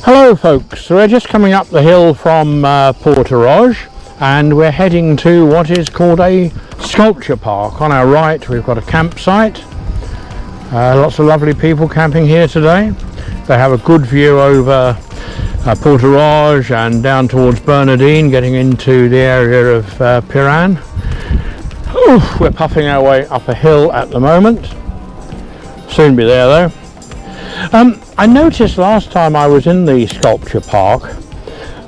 Hello folks, so we're just coming up the hill from Portoroge and we're heading to what is called a sculpture park. On our right we've got a campsite, lots of lovely people camping here today. They have a good view over Portoroge and down towards Bernardine, getting into the area of Peyrans. We're puffing our way up a hill at the moment, soon be there though. I noticed last time I was in the sculpture park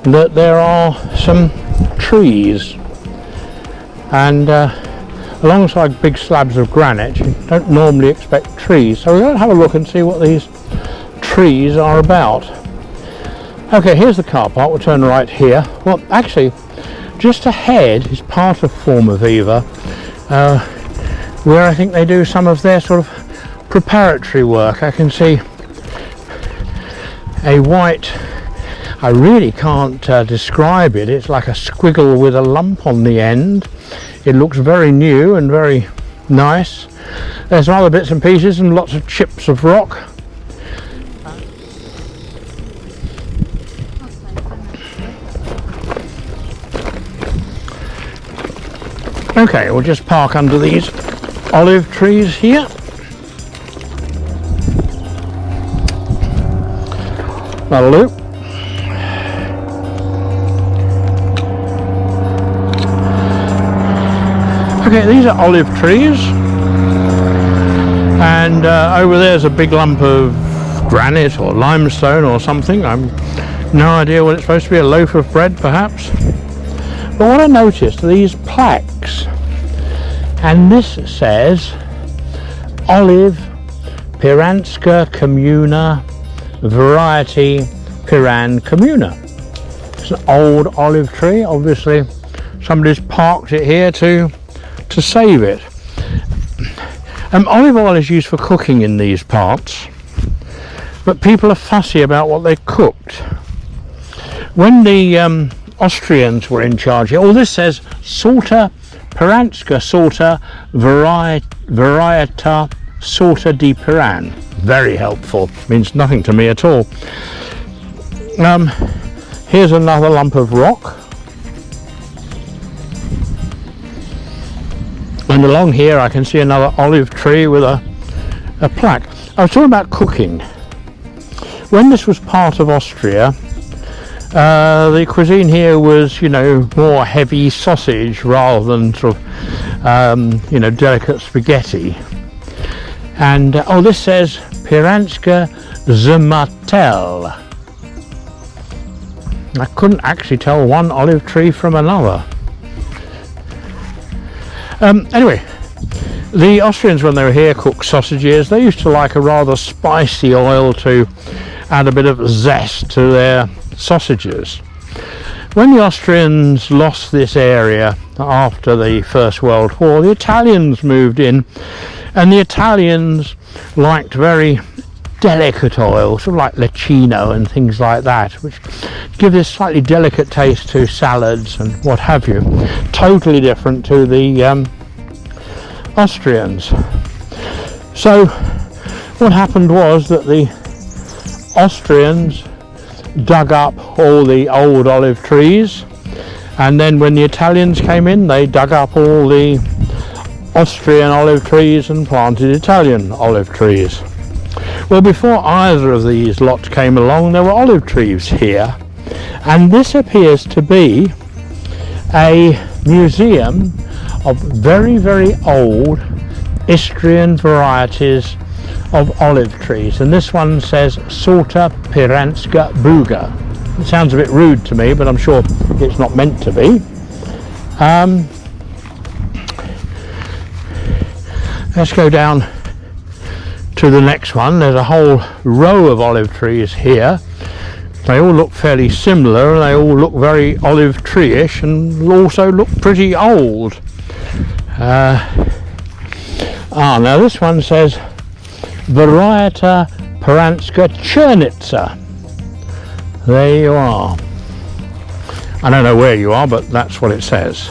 that there are some trees, and alongside big slabs of granite you don't normally expect trees, so we're going to have a look and see what these trees are about. Okay, here's the car park. We'll turn right here. Well, actually just ahead is part of Forma Viva, where I think they do some of their sort of preparatory work. I can see a white, I really can't describe it, it's like a squiggle with a lump on the end. It looks very new and very nice. There's some other bits and pieces and lots of chips of rock. Okay, we'll just park under these olive trees here. That'll do. Okay, these are olive trees, and over there's a big lump of granite or limestone or something. I'm no idea what it's supposed to be, a loaf of bread perhaps. But what I noticed are these plaques, and this says Olive Peyranska Comuna Variety Peyrans Comuna. It's an old olive tree. Obviously somebody's parked it here to save it. Olive oil is used for cooking in these parts, but people are fussy about what they cooked. When the Austrians were in charge here, all this says Sorta Peyranska Sorta Varieta Sorta di Peyrans. Very helpful, means nothing to me at all. Here's another lump of rock, and along here I can see another olive tree with a plaque. I was talking about cooking. When this was part of Austria, the cuisine here was, you know, more heavy sausage rather than sort of, you know, delicate spaghetti. And this says Peyranska Zmartel. I couldn't actually tell one olive tree from another. Anyway, the Austrians, when they were here, cooked sausages. They used to like a rather spicy oil to add a bit of zest to their sausages. When the Austrians lost this area after the First World War, the Italians moved in, and the Italians liked very delicate oil, sort of like lecino and things like that, which give this slightly delicate taste to salads and what have you. Totally different to the Austrians. So what happened was that the Austrians dug up all the old olive trees, and then when the Italians came in, they dug up all the Austrian olive trees and planted Italian olive trees. Well, before either of these lots came along, there were olive trees here, and this appears to be a museum of very, very old Istrian varieties of olive trees, and this one says Sorta Peyranska Buga. It sounds a bit rude to me, but I'm sure it's not meant to be. Let's go down to the next one. There's a whole row of olive trees here. They all look fairly similar, and they all look very olive tree-ish and also look pretty old. Now this one says Varieta Peyranska Chernitsa. There you are. I don't know where you are, but that's what it says.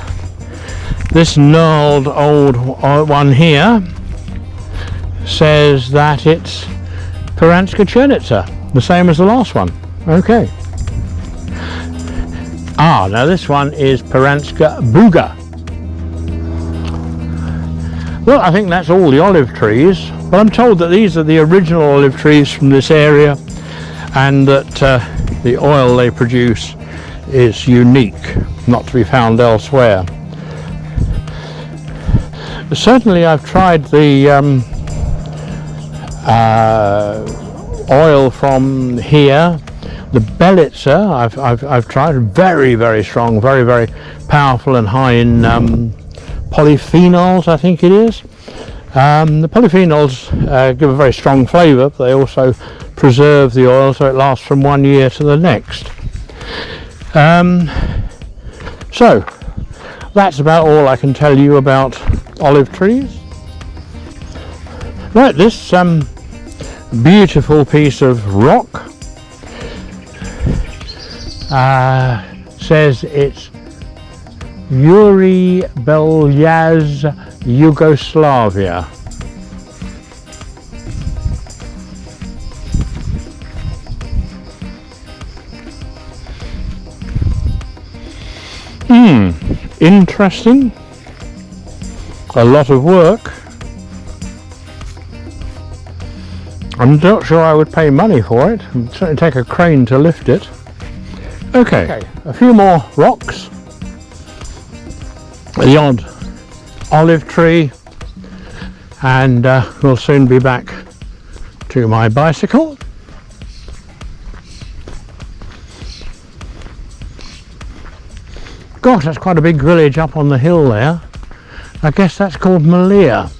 This gnarled old one here says that it's Peyranska Chernitsa, the same as the last one. Okay. Now this one is Peranska Buga. Well, I think that's all the olive trees, but I'm told that these are the original olive trees from this area, and that the oil they produce is unique, not to be found elsewhere. Certainly I've tried the oil from here, the Belitzer. I've tried, very, very strong, very, very powerful and high in polyphenols, I think it is. The polyphenols give a very strong flavour, but they also preserve the oil so it lasts from 1 year to the next. So that's about all I can tell you about olive trees. Right, this beautiful piece of rock says it's Yuri Beljaz, Yugoslavia. Interesting. A lot of work. I'm not sure I would pay money for it. It'd certainly take a crane to lift it. Okay, a few more rocks. The odd olive tree, and we'll soon be back to my bicycle. Gosh, that's quite a big village up on the hill there. I guess that's called Malia.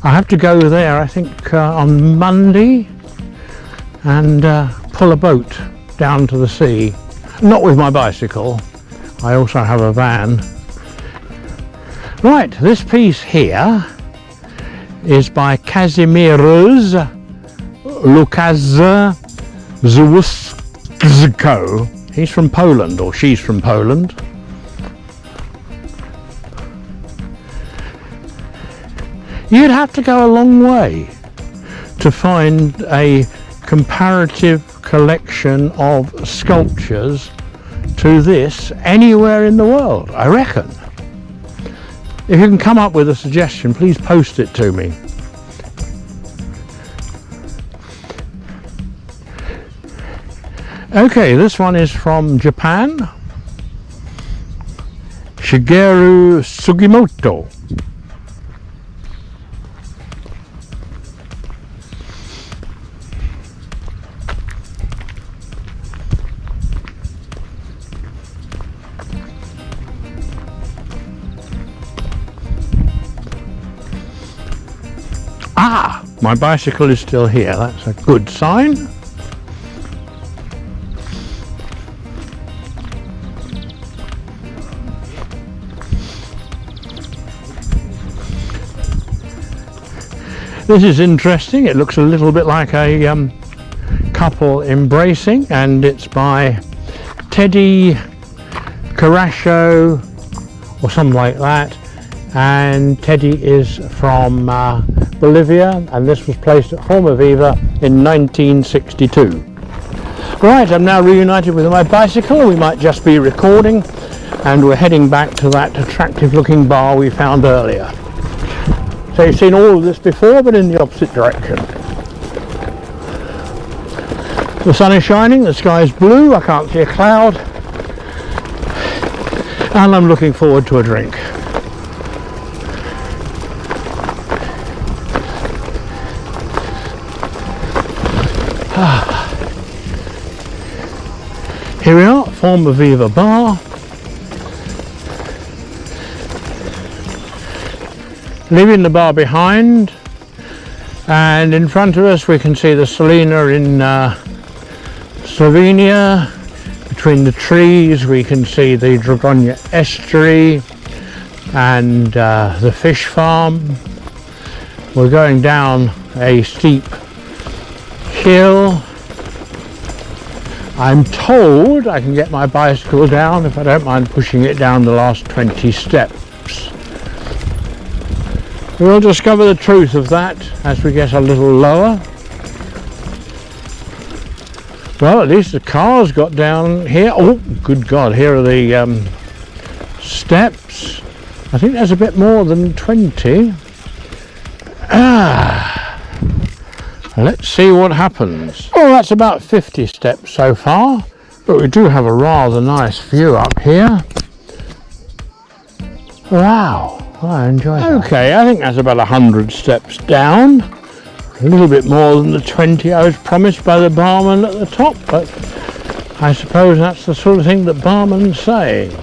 I have to go there, I think, on Monday, and pull a boat down to the sea. Not with my bicycle, I also have a van. Right, this piece here is by Kazimierz Lukasz Złuszczko. He's from Poland, or she's from Poland. You'd have to go a long way to find a comparative collection of sculptures to this anywhere in the world, I reckon. If you can come up with a suggestion, please post it to me. Okay, this one is from Japan. Shigeru Sugimoto. My bicycle is still here, that's a good sign. This is interesting, it looks a little bit like a couple embracing, and it's by Teddy Carrasco or something like that, and Teddy is from Bolivia, and this was placed at Forma-Viva in 1962. Right, I'm now reunited with my bicycle. We might just be recording, and we're heading back to that attractive looking bar we found earlier. So you've seen all of this before, but in the opposite direction. The sun is shining, the sky is blue, I can't see a cloud, and I'm looking forward to a drink. Here we are, Forma-Viva bar. Leaving the bar behind, and in front of us we can see the Salina in Slovenia. Between the trees we can see the Dragonja estuary and the fish farm. We're going down a steep hill. I'm told I can get my bicycle down if I don't mind pushing it down the last 20 steps. We'll discover the truth of that as we get a little lower. Well, at least the cars got down here. Oh, good God, here are the steps. I think there's a bit more than 20. Let's see what happens. Oh, that's about 50 steps so far, but we do have a rather nice view up here. Wow, I enjoy that. Okay, I think that's about 100 steps down. A little bit more than the 20 I was promised by the barman at the top, but I suppose that's the sort of thing that barmen say.